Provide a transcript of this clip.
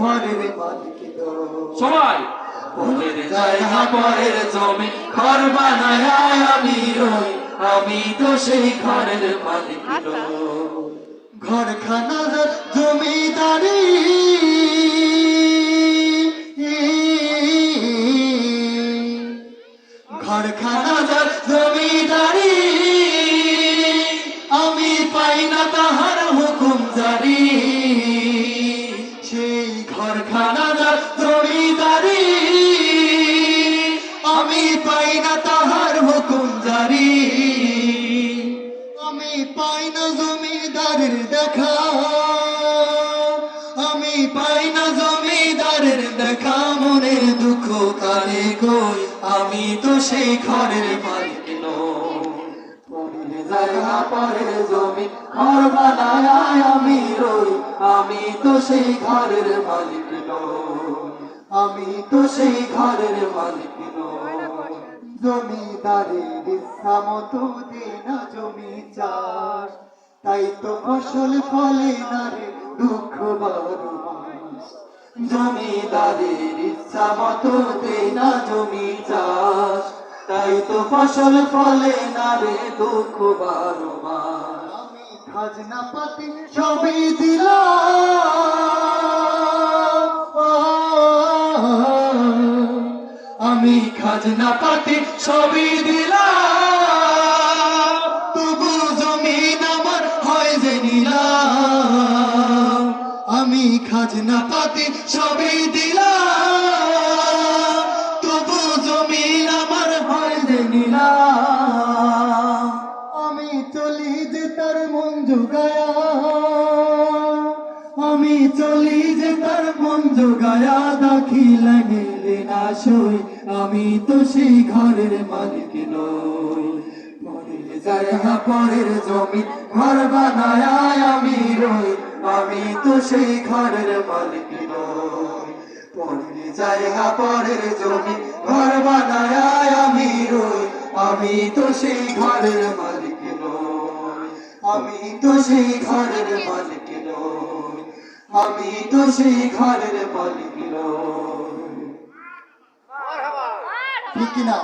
ঘরের মালিক সবাই পরের জায়গা পরের জমি ঘর বানায় আমি রই, আমি তো সেই ঘরের মালিক নই। ঘরখানা জমিদারি ঘরখানা জমিদারি আমি পাই না তাহার হুকুম জারি, সেই ঘরখানা জমিদারি আমি পাই না তাহার হুকুম জারি। আমি পাই না জমিদারের দেখা, আমি পাই না জমিদারের দেখা, মনের দুঃখ কারে কই, আমি তো সেই ঘরের মালিক নই। পরের জায়গা পরের জমি ঘর বানায় আমি রই, আমি তো সেই ঘরের মালিক নই, আমি তো সেই ঘরের মালিক নই। জমিদারের ইচ্ছা মতো দে না জমি চাষ, তাই তো ফসল ফলে না রে দুঃখ বারো মাস। জমিদারের ইচ্ছা মতো দে না জমি চাষ, তাই তো ফসল ফলে না রে দুঃখ বারো মাস। আমি খাজনা পাতি সবই দিলাম, আমি খাজনা পাতি সবই দিলাম, তবু জমিন আমার হয় যে নিলাম। আমি খাজনা পাতি সবই দিলাম, তবু জমিন আমার হয় যে নিলাম। আমি চলি যে তার মন জোগায়া, আমি চলি যে তার মন জোগায়া, দাখিল গেলে না সই, আমি তো সেই ঘরের মালিক নই। পরের জায়গা পরের জমি ঘর বানায় আমি রই, আমি তো সেই ঘরের মালিক নই। পরের জায়গা পরের জমি ঘর বানায় আমি রই, আমি তো সেই ঘরের মালিক নই, আমি তো সেই ঘরের মালিক নই, আমি তো সেই ঘরের মালিক নই। ঠিক না?